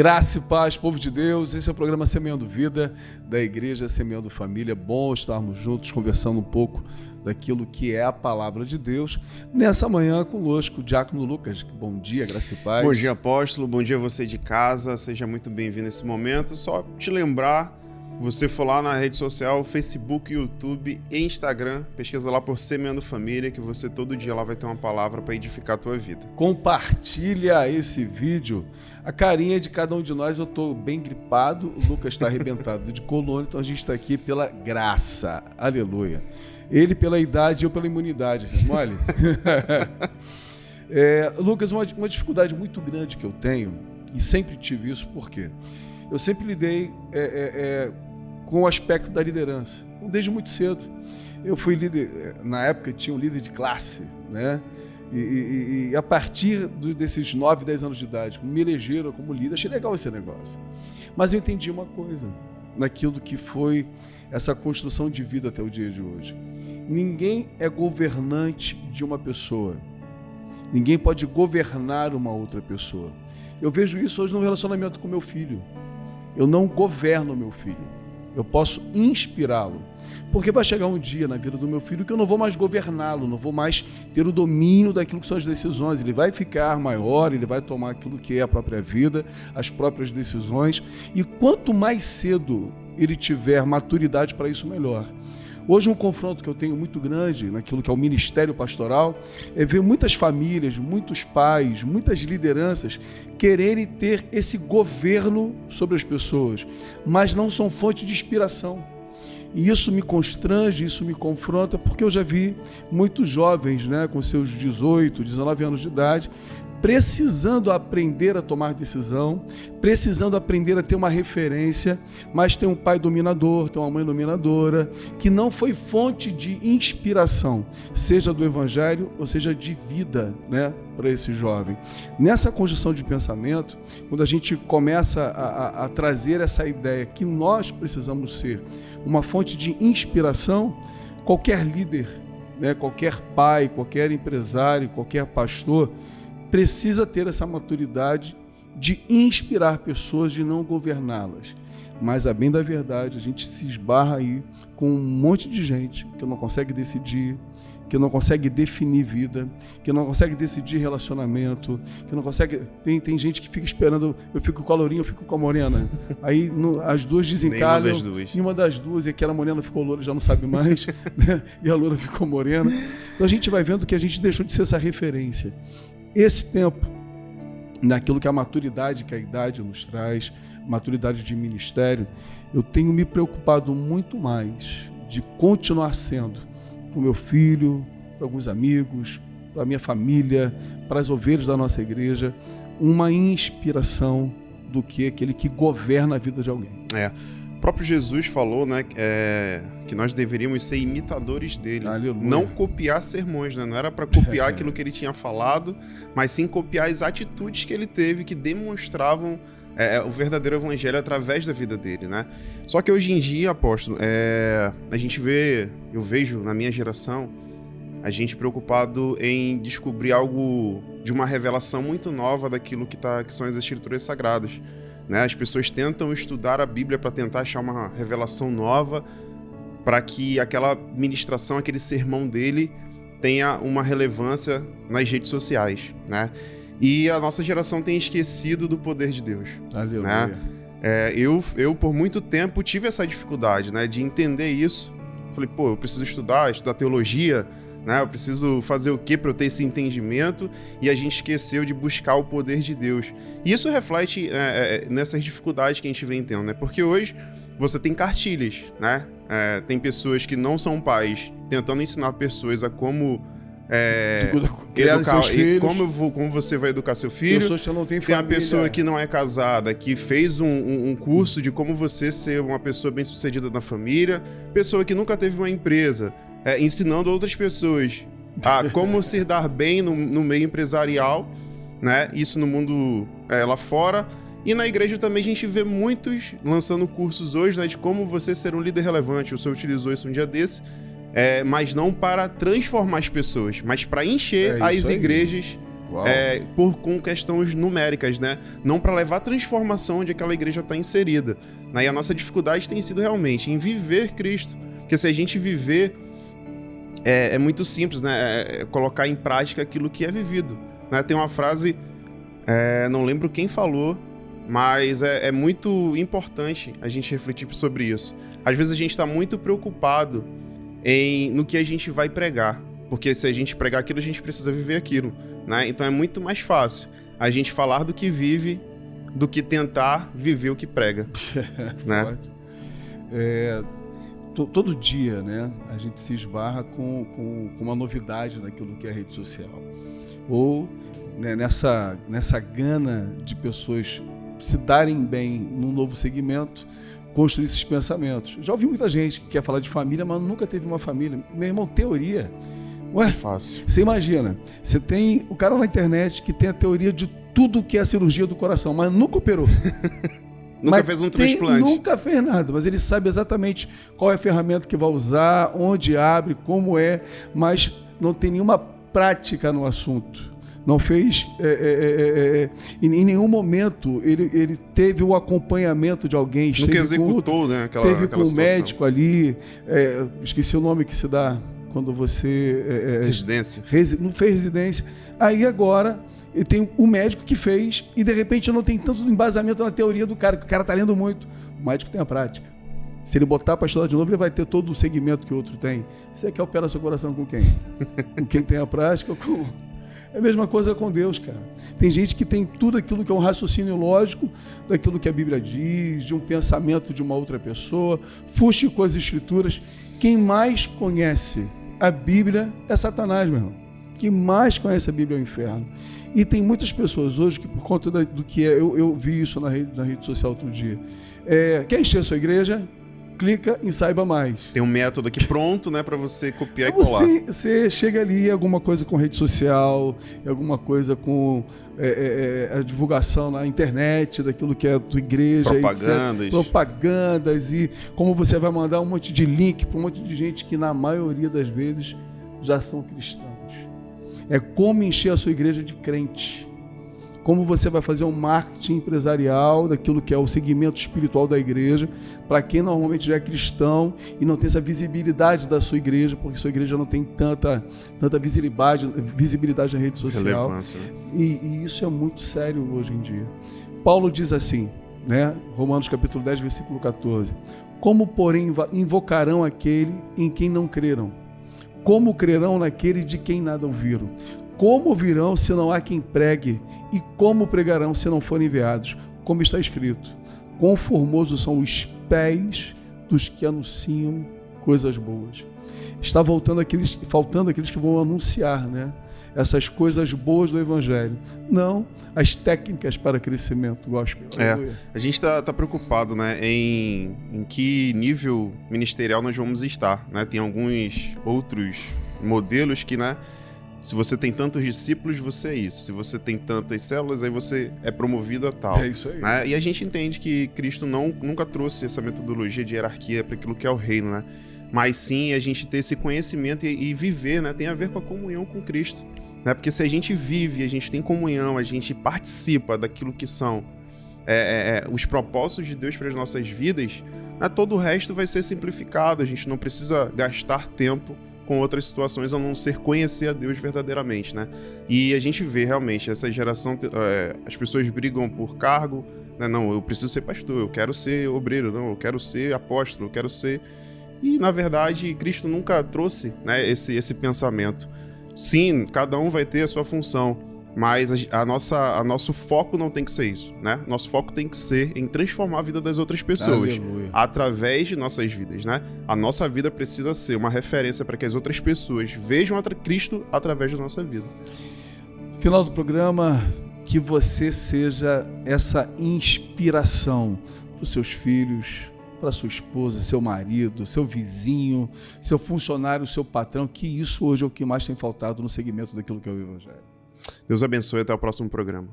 Graça e paz, povo de Deus. Esse é o programa Semeando Vida, da Igreja Semeando Família. É bom estarmos juntos, conversando um pouco daquilo que é a palavra de Deus. Nessa manhã conosco, o Diácono Lucas. Bom dia, graça e paz. Bom dia, apóstolo. Bom dia você de casa. Seja muito bem-vindo nesse momento. Só te lembrar, você for lá na rede social, Facebook, YouTube e Instagram, pesquisa lá por Semeando Família, que você todo dia lá vai ter uma palavra para edificar a tua vida. Compartilha esse vídeo. A carinha de cada um de nós, eu estou bem gripado, o Lucas está arrebentado de coluna, então a gente está aqui pela graça. Aleluia. Ele pela idade, eu pela imunidade. Mole? Lucas, uma dificuldade muito grande que eu tenho, e sempre tive isso, por quê? Eu sempre lidei com o aspecto da liderança. Então, desde muito cedo. Eu fui líder, na época tinha um líder de classe, né? E a partir desses 9, 10 anos de idade, me elegeram como líder, achei legal esse negócio. Mas eu entendi uma coisa, naquilo que foi essa construção de vida até o dia de hoje. Ninguém é governante de uma pessoa. Ninguém pode governar uma outra pessoa. Eu vejo isso hoje no relacionamento com meu filho. Eu não governo meu filho. Eu posso inspirá-lo. Porque vai chegar um dia na vida do meu filho que eu não vou mais governá-lo, não vou mais ter o domínio daquilo que são as decisões. Ele vai ficar maior, ele vai tomar aquilo que é a própria vida, as próprias decisões. E quanto mais cedo ele tiver maturidade para isso, melhor. Hoje um confronto que eu tenho muito grande naquilo que é o ministério pastoral é ver muitas famílias, muitos pais, muitas lideranças quererem ter esse governo sobre as pessoas, mas não são fonte de inspiração. E isso me constrange, isso me confronta, porque eu já vi muitos jovens, né, com seus 18, 19 anos de idade, precisando aprender a tomar decisão, precisando aprender a ter uma referência, mas tem um pai dominador, tem uma mãe dominadora, que não foi fonte de inspiração, seja do evangelho ou seja de vida, né, para esse jovem. Nessa construção de pensamento, quando a gente começa a trazer essa ideia que nós precisamos ser uma fonte de inspiração, qualquer líder, né, qualquer pai, qualquer empresário, qualquer pastor, precisa ter essa maturidade de inspirar pessoas, de não governá-las. Mas, a bem da verdade, a gente se esbarra aí com um monte de gente que não consegue decidir, que não consegue definir vida, que não consegue decidir relacionamento, que não consegue... Tem gente que fica esperando, eu fico com a lourinha, eu fico com a morena. Aí as duas desencalham, e uma das duas, e aquela morena ficou loura, já não sabe mais, né? E a loura ficou morena. Então a gente vai vendo que a gente deixou de ser essa referência. Esse tempo, naquilo que a maturidade, que a idade nos traz, maturidade de ministério, eu tenho me preocupado muito mais de continuar sendo para o meu filho, para alguns amigos, para a minha família, para as ovelhas da nossa igreja, uma inspiração do que aquele que governa a vida de alguém. O próprio Jesus falou, né, que nós deveríamos ser imitadores dele. Aleluia. Não copiar sermões, né? Não era para copiar aquilo que ele tinha falado, mas sim copiar as atitudes que ele teve, que demonstravam o verdadeiro evangelho através da vida dele, né? Só que hoje em dia, apóstolo, a gente eu vejo na minha geração, a gente preocupado em descobrir algo de uma revelação muito nova daquilo que são as escrituras sagradas. Né? As pessoas tentam estudar a Bíblia para tentar achar uma revelação nova, para que aquela ministração, aquele sermão dele tenha uma relevância nas redes sociais, né? E a nossa geração tem esquecido do poder de Deus. Aleluia. Né? Eu, por muito tempo, tive essa dificuldade, né, de entender isso. Falei, eu preciso estudar teologia, né? Eu preciso fazer o quê para eu ter esse entendimento? E a gente esqueceu de buscar o poder de Deus. E isso reflete nessas dificuldades que a gente vem tendo, né? Porque hoje você tem cartilhas, né? Tem pessoas que não são pais tentando ensinar pessoas a como educar seus filhos. Como você vai educar seu filho. Pessoas que não têm tem família. a pessoa que não é casada, que fez um curso de como você ser uma pessoa bem-sucedida na família. Pessoa que nunca teve uma empresa, ensinando outras pessoas a como se dar bem no meio empresarial, né? Isso no mundo lá fora. E na igreja também a gente vê muitos lançando cursos hoje, né, de como você ser um líder relevante. O senhor utilizou isso um dia desse. Mas não para transformar as pessoas, mas para encher as igrejas com questões numéricas, né? Não para levar a transformação onde aquela igreja está inserida. Né? E a nossa dificuldade tem sido realmente em viver Cristo. Porque se a gente viver, é muito simples, né? Colocar em prática aquilo que é vivido. Né? Tem uma frase, não lembro quem falou, mas é muito importante a gente refletir sobre isso. Às vezes a gente está muito preocupado no que a gente vai pregar. Porque se a gente pregar aquilo, a gente precisa viver aquilo. Né? Então é muito mais fácil a gente falar do que vive do que tentar viver o que prega. Né? Todo dia, né, a gente se esbarra com uma novidade naquilo que é a rede social. Ou, né, nessa gana de pessoas se darem bem num novo segmento, construir esses pensamentos. Já ouvi muita gente que quer falar de família, mas nunca teve uma família. Meu irmão, teoria. Ué, é fácil. Você imagina, você tem o cara na internet que tem a teoria de tudo que é a cirurgia do coração, mas nunca operou. Nunca fez um transplante. Nunca fez nada, mas ele sabe exatamente qual é a ferramenta que vai usar, onde abre, como é, mas não tem nenhuma prática no assunto. Não fez, em nenhum momento ele teve o acompanhamento de alguém. Nunca executou, né? Teve com o médico ali, esqueci o nome que se dá quando você... residência. Não fez residência. Aí agora... E tem o médico que fez e de repente não tem tanto embasamento na teoria do cara, que o cara tá lendo muito. O médico tem a prática. Se ele botar para estudar de novo, ele vai ter todo o segmento que o outro tem. Você quer operar seu coração com quem? Com quem tem a prática? É a mesma coisa com Deus, cara. Tem gente que tem tudo aquilo que é um raciocínio lógico daquilo que a Bíblia diz, de um pensamento de uma outra pessoa, fuxe com as Escrituras. Quem mais conhece a Bíblia é Satanás, meu irmão. Quem mais conhece a Bíblia é o inferno. E tem muitas pessoas hoje que, por conta do que eu vi isso na rede social outro dia, quer encher a sua igreja, clica em Saiba Mais. Tem um método aqui pronto, né, para você copiar e colar. Você chega ali, alguma coisa com rede social, alguma coisa com a divulgação na internet daquilo que é a tua igreja. Propagandas e como você vai mandar um monte de link para um monte de gente que na maioria das vezes já são cristãos. É como encher a sua igreja de crente. Como você vai fazer um marketing empresarial daquilo que é o segmento espiritual da igreja, para quem normalmente já é cristão e não tem essa visibilidade da sua igreja, porque sua igreja não tem tanta visibilidade na rede social. Relevância. E isso é muito sério hoje em dia. Paulo diz assim, né? Romanos capítulo 10, versículo 14. Como, porém, invocarão aquele em quem não creram? Como crerão naquele de quem nada ouviram? Como ouvirão se não há quem pregue? E como pregarão se não forem enviados? Como está escrito, quão formosos são os pés dos que anunciam coisas boas. Está faltando aqueles que vão anunciar, né? Essas coisas boas do Evangelho. Não as técnicas para crescimento gospel. A gente está preocupado, né, em que nível ministerial nós vamos estar. Né? Tem alguns outros modelos que, né, se você tem tantos discípulos, você é isso. Se você tem tantas células, aí você é promovido a tal. É isso aí. Né? E a gente entende que Cristo nunca trouxe essa metodologia de hierarquia para aquilo que é o reino, né? Mas sim a gente ter esse conhecimento e viver, né, tem a ver com a comunhão com Cristo. Né? Porque se a gente vive, a gente tem comunhão, a gente participa daquilo que são os propósitos de Deus para as nossas vidas, né, todo o resto vai ser simplificado. A gente não precisa gastar tempo com outras situações a não ser conhecer a Deus verdadeiramente, né? E a gente vê realmente essa geração, as pessoas brigam por cargo, né? Não, eu preciso ser pastor, eu quero ser obreiro, não, eu quero ser apóstolo, eu quero ser... E, na verdade, Cristo nunca trouxe, né, esse pensamento. Sim, cada um vai ter a sua função, mas nosso foco não tem que ser isso, né? Nosso foco tem que ser em transformar a vida das outras pessoas. Aleluia. Através de nossas vidas, né? A nossa vida precisa ser uma referência para que as outras pessoas vejam Cristo através da nossa vida. Final do programa, que você seja essa inspiração para os seus filhos, para sua esposa, seu marido, seu vizinho, seu funcionário, seu patrão, que isso hoje é o que mais tem faltado no segmento daquilo que é o Evangelho. Deus abençoe, até o próximo programa.